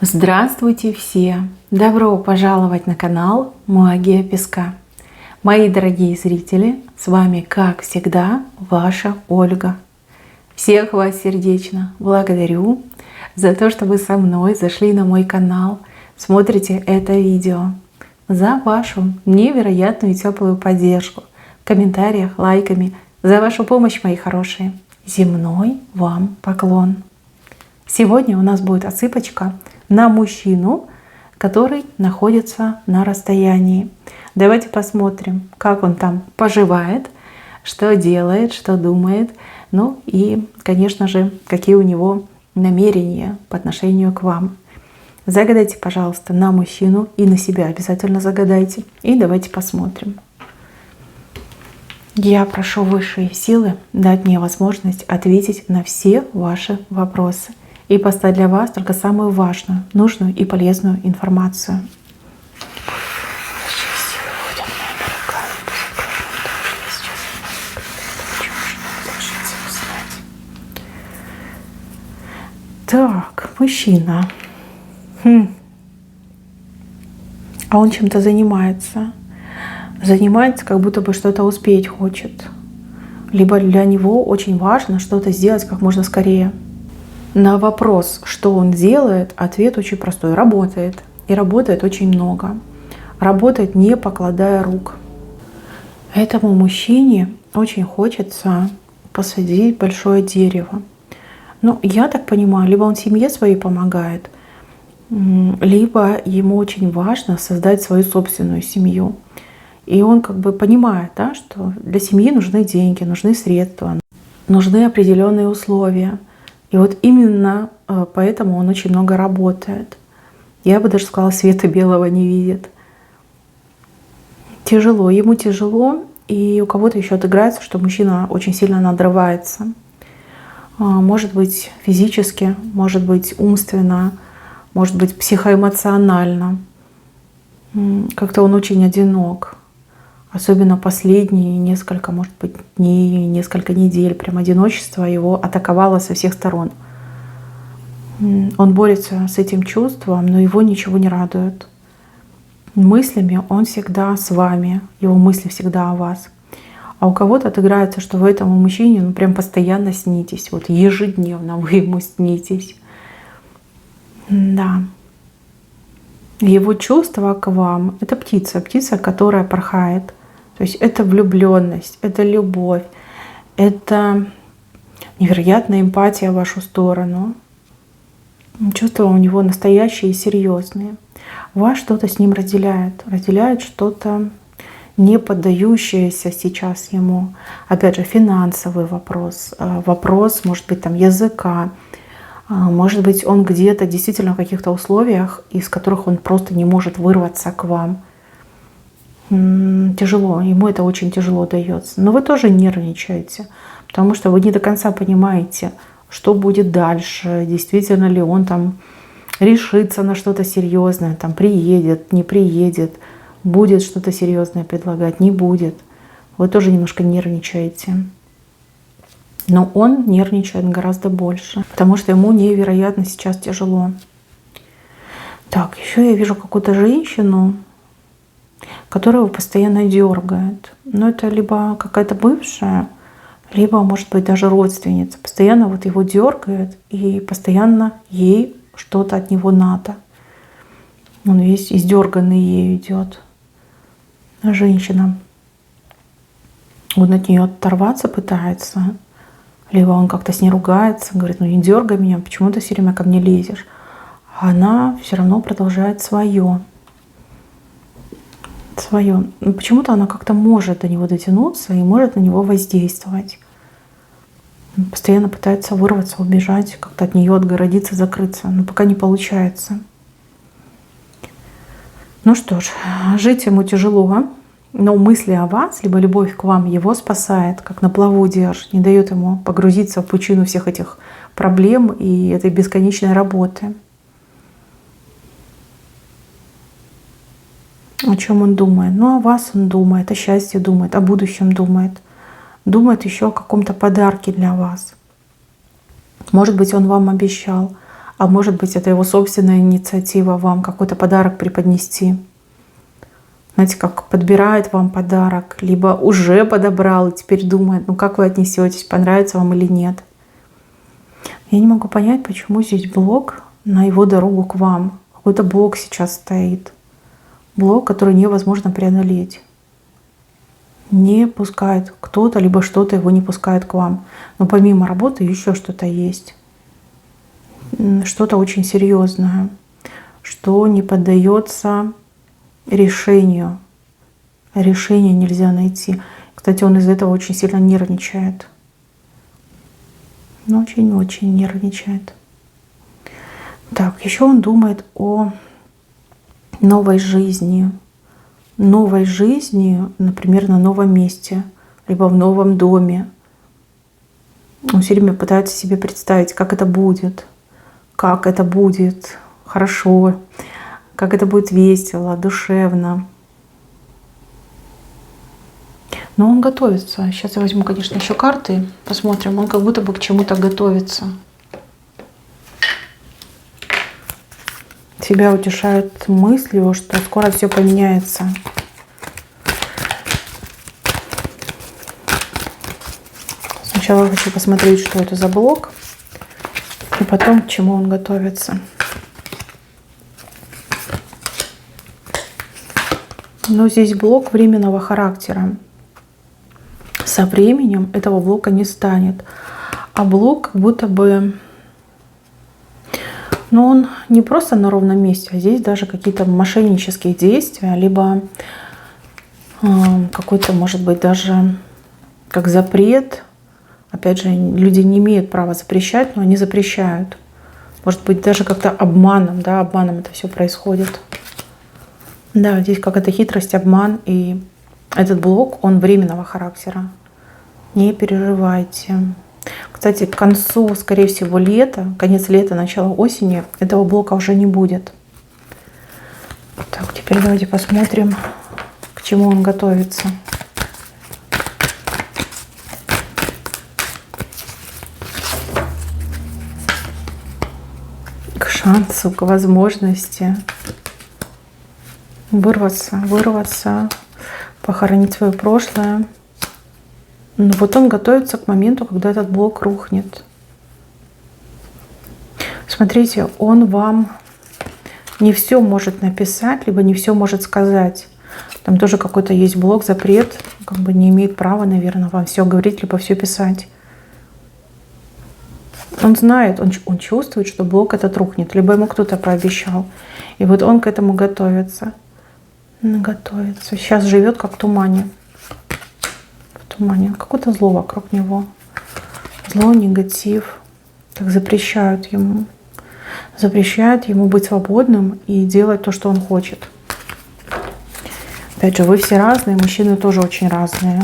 Здравствуйте все! Добро пожаловать на канал Магия Песка. Мои дорогие зрители, с вами, как всегда, ваша Ольга. Всех вас сердечно благодарю за то, что вы со мной зашли на мой канал, смотрите это видео, за вашу невероятную теплую поддержку в комментариях, лайками, за вашу помощь, мои хорошие. Земной вам поклон! Сегодня у нас будет отсыпочка на мужчину, который находится на расстоянии. Давайте посмотрим, как он там поживает, что делает, что думает, ну и, конечно же, какие у него намерения по отношению к вам. Загадайте, пожалуйста, на мужчину и на себя обязательно загадайте. И давайте посмотрим. Я прошу высшие силы дать мне возможность ответить на все ваши вопросы и поставить для вас только самую важную, нужную и полезную информацию. Так, мужчина. А он чем-то занимается. Занимается, как будто бы что-то успеть хочет. Либо для него очень важно что-то сделать как можно скорее. На вопрос, что он делает, ответ очень простой. Работает. И работает очень много. Работает, не покладая рук. Этому мужчине очень хочется посадить большое дерево. Ну, я так понимаю, либо он семье своей помогает, либо ему очень важно создать свою собственную семью. И он как бы понимает, да, что для семьи нужны деньги, нужны средства, нужны определенные условия. И вот именно поэтому он очень много работает. Я бы даже сказала, света белого не видит. Тяжело, ему тяжело, и у кого-то еще отыграется, что мужчина очень сильно надрывается. Может быть физически, может быть умственно, может быть психоэмоционально. Как-то он очень одинок. Особенно последние несколько, может быть, дней, несколько недель. Прям одиночество его атаковало со всех сторон. Он борется с этим чувством, но его ничего не радует. Мыслями он всегда с вами, его мысли всегда о вас. А у кого-то отыграется, что вы этому мужчине прям постоянно снитесь. Вот ежедневно вы ему снитесь. Да. Его чувство к вам — это птица, которая порхает. То есть это влюбленность, это любовь, это невероятная эмпатия в вашу сторону. Чувства у него настоящие и серьезные. Вас что-то с ним разделяет что-то не поддающееся сейчас ему. Опять же, финансовый вопрос, вопрос, может быть, там языка, может быть, он где-то действительно в каких-то условиях, из которых он просто не может вырваться к вам. Тяжело, ему это очень тяжело дается. Но вы тоже нервничаете, потому что вы не до конца понимаете, что будет дальше, действительно ли он там решится на что-то серьезное, там приедет, не приедет, будет что-то серьезное предлагать, не будет. Вы тоже немножко нервничаете. Но он нервничает гораздо больше, потому что ему невероятно сейчас тяжело. Так, еще я вижу какую-то женщину, которая его постоянно дергает. Но это либо какая-то бывшая, либо, может быть, даже родственница. Постоянно вот его дергает, и постоянно ей что-то от него надо. Он весь издерганный ею идет. Женщина. Он от нее оторваться пытается. Либо он как-то с ней ругается, говорит: ну не дергай меня, почему ты все время ко мне лезешь? А она все равно продолжает свое. Но почему-то она как-то может до него дотянуться и может на него воздействовать. Он постоянно пытается вырваться, убежать, как-то от нее отгородиться, закрыться, но пока не получается. Ну что ж, жить ему тяжело, но мысли о вас, либо любовь к вам его спасает, как на плаву держит, не дает ему погрузиться в пучину всех этих проблем и этой бесконечной работы. О чем он думает? Ну, о вас он думает, о счастье думает, о будущем думает. Думает еще о каком-то подарке для вас. Может быть, он вам обещал А может быть, это его собственная инициатива вам какой-то подарок преподнести. Знаете, как подбирает вам подарок, либо уже подобрал и теперь думает, ну как вы отнесетесь, понравится вам или нет. Я не могу понять, почему здесь блок на его дорогу к вам. Какой-то блок сейчас стоит. Блок, который невозможно преодолеть. Не пускает кто-то, либо что-то его не пускает к вам. Но помимо работы еще что-то есть. Что-то очень серьезное, что не поддается решению. Решение нельзя найти. Кстати, он из-за этого очень сильно нервничает. Очень-очень нервничает. Так, еще он думает о новой жизни. Новой жизни, например, на новом месте, либо в новом доме. Он все время пытается себе представить, как это будет хорошо, как это будет весело, душевно. Но он готовится. Сейчас я возьму, конечно, еще карты, посмотрим. Он как будто бы к чему-то готовится. Себя утешает мыслью, что скоро все поменяется. Сначала я хочу посмотреть, что это за блок, и потом к чему он готовится. Но здесь блок временного характера. Со временем этого блока не станет. А блок как будто бы... Но он не просто на ровном месте, а здесь даже какие-то мошеннические действия, либо какой-то, может быть, даже как запрет. Опять же, люди не имеют права запрещать, но они запрещают. Может быть, даже как-то обманом, да, обманом это все происходит. Да, здесь какая-то хитрость, обман, и этот блок, он временного характера. Не переживайте. Кстати, к концу, скорее всего, лета, конец лета, начало осени, этого блока уже не будет. Так, теперь давайте посмотрим, к чему он готовится. К шансу, к возможности вырваться, похоронить свое прошлое. Но вот он готовится к моменту, когда этот блок рухнет. Смотрите, он вам не все может написать, либо не все может сказать. Там тоже какой-то есть блок, запрет, как бы не имеет права, наверное, вам все говорить, либо все писать. Он знает, он чувствует, что блок этот рухнет, либо ему кто-то пообещал. И вот он к этому готовится. Готовится. Сейчас живет как в тумане. Какое-то зло вокруг него. Зло, негатив. Так запрещают ему. Запрещают ему быть свободным и делать то, что он хочет. Опять же, вы все разные, мужчины тоже очень разные.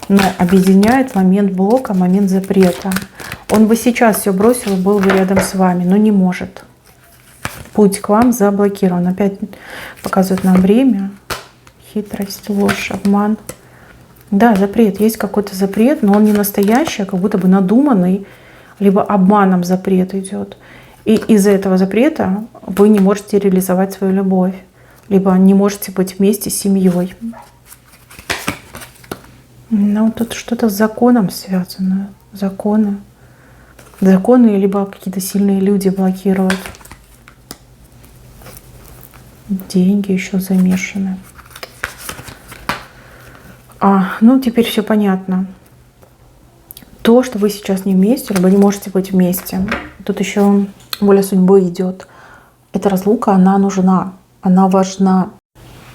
Но объединяет момент блока, момент запрета. Он бы сейчас все бросил и был бы рядом с вами, но не может. Путь к вам заблокирован. Опять показывает нам время. Хитрость, ложь, обман. Да, запрет. Есть какой-то запрет, но он не настоящий, а как будто бы надуманный, либо обманом запрет идет. И из-за этого запрета вы не можете реализовать свою любовь, либо не можете быть вместе с семьей. Но тут что-то с законом связано. Законы, либо какие-то сильные люди блокируют. Деньги еще замешаны. Ну, теперь все понятно. То, что вы сейчас не вместе, либо не можете быть вместе. Тут еще воля судьбы идет. Эта разлука, она нужна, она важна.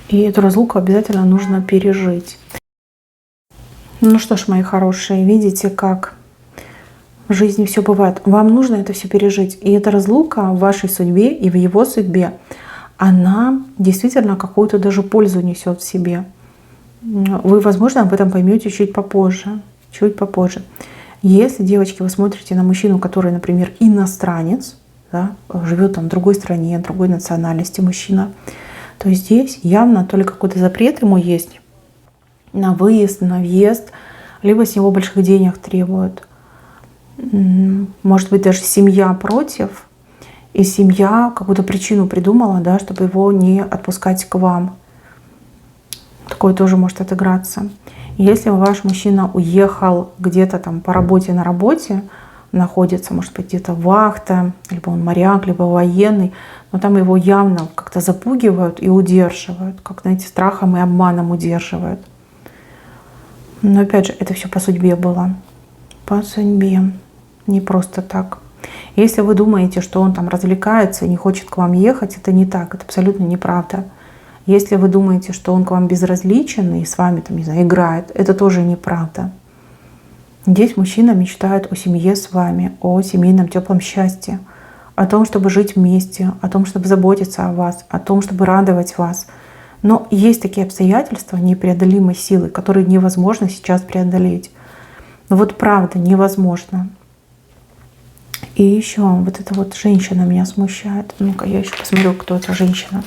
И эту разлуку обязательно нужно пережить. Ну что ж, мои хорошие, видите, как в жизни все бывает. Вам нужно это все пережить. И эта разлука в вашей судьбе и в его судьбе, она действительно какую-то даже пользу несет в себе. Вы, возможно, об этом поймете чуть попозже. Если, девочки, вы смотрите на мужчину, который, например, иностранец, да, живет там в другой стране, другой национальности мужчина, то здесь явно то ли какой-то запрет ему есть на выезд, на въезд, либо с него больших денег требуют. Может быть, даже семья против. И семья какую-то причину придумала, да, чтобы его не отпускать к вам. Такое тоже может отыграться. Если ваш мужчина уехал где-то там по работе на работе, находится, может быть, где-то вахта, либо он моряк, либо военный, но там его явно как-то запугивают и удерживают, как, знаете, страхом и обманом удерживают. Но опять же, это все по судьбе было. По судьбе. Не просто так. Если вы думаете, что он там развлекается и не хочет к вам ехать, это не так, это абсолютно неправда. Если вы думаете, что он к вам безразличен и с вами, там, не знаю, играет, это тоже неправда. Здесь мужчина мечтает о семье с вами, о семейном теплом счастье, о том, чтобы жить вместе, о том, чтобы заботиться о вас, о том, чтобы радовать вас. Но есть такие обстоятельства непреодолимой силы, которые невозможно сейчас преодолеть. Но вот правда невозможно. И еще вот эта вот женщина меня смущает. Ну-ка, я еще посмотрю, кто эта женщина.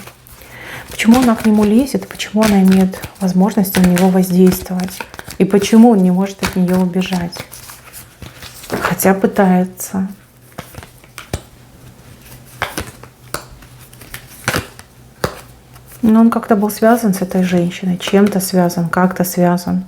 Почему она к нему лезет, почему она имеет возможность на него воздействовать? И почему он не может от нее убежать? Хотя пытается. Но он как-то был связан с этой женщиной, чем-то связан, как-то связан.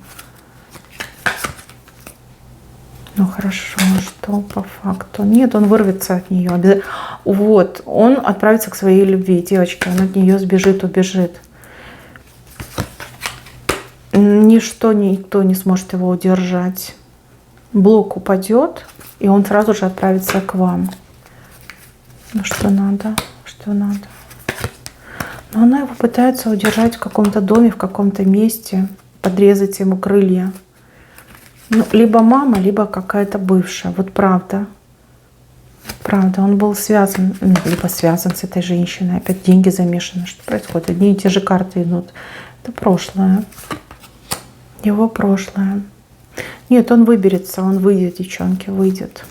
Ну хорошо, что по факту? Нет, он вырвется от нее. Вот, он отправится к своей любви, девочки, он от нее сбежит, убежит. Ничто, никто не сможет его удержать. Блок упадет, и он сразу же отправится к вам. Ну что надо? Что надо? Но она его пытается удержать в каком-то доме, в каком-то месте, подрезать ему крылья. Ну, либо мама, либо какая-то бывшая. Вот правда. Правда, он был связан, либо связан с этой женщиной. Опять деньги замешаны. Что происходит? Одни и те же карты идут. Это прошлое. Его прошлое. Нет, он выберется, он выйдет, девчонки, выйдет.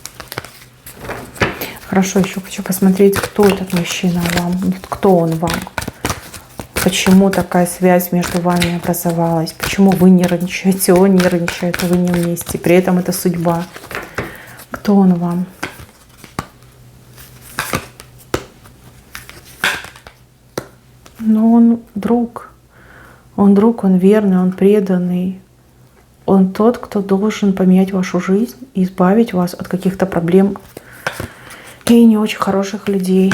Хорошо, еще хочу посмотреть, кто этот мужчина вам. Кто он вам? Почему такая связь между вами образовалась? Почему вы нервничаете, он нервничает, а вы не вместе? При этом это судьба. Кто он вам? Ну, он друг. Он друг, он верный, он преданный. Он тот, кто должен поменять вашу жизнь и избавить вас от каких-то проблем и не очень хороших людей.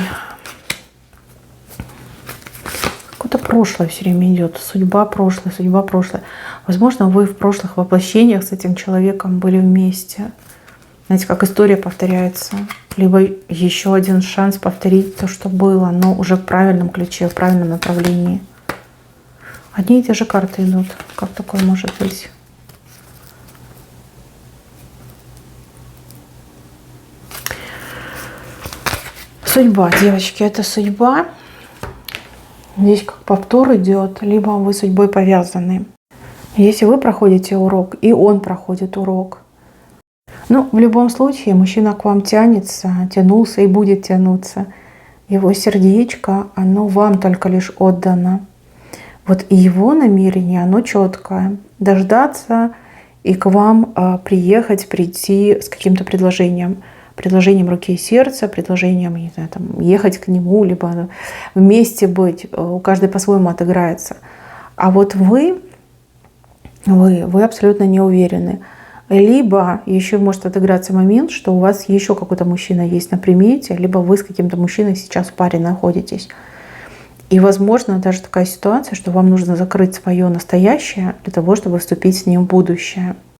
Какое-то прошлое все время идет. Судьба прошлое, судьба прошлое. Возможно, вы в прошлых воплощениях с этим человеком были вместе. Знаете, как история повторяется. Либо еще один шанс повторить то, что было, но уже в правильном ключе, в правильном направлении. Одни и те же карты идут. Как такое может быть? Судьба, девочки, это судьба. Здесь как повтор идет, либо вы судьбой повязаны. Если вы проходите урок, и он проходит урок. Ну, в любом случае, мужчина к вам тянется, тянулся и будет тянуться. Его сердечко, оно вам только лишь отдано. Вот и его намерение, оно четкое. Дождаться и к вам приехать, прийти с каким-то предложением. Предложением руки и сердца, предложением, не знаю, там, ехать к нему, либо вместе быть. У каждой по-своему отыграется. А вот вы абсолютно не уверены. Либо еще может отыграться момент, что у вас еще какой-то мужчина есть на примете, либо вы с каким-то мужчиной сейчас в паре находитесь. И, возможно, даже такая ситуация, что вам нужно закрыть свое настоящее для того, чтобы вступить с ним в будущее.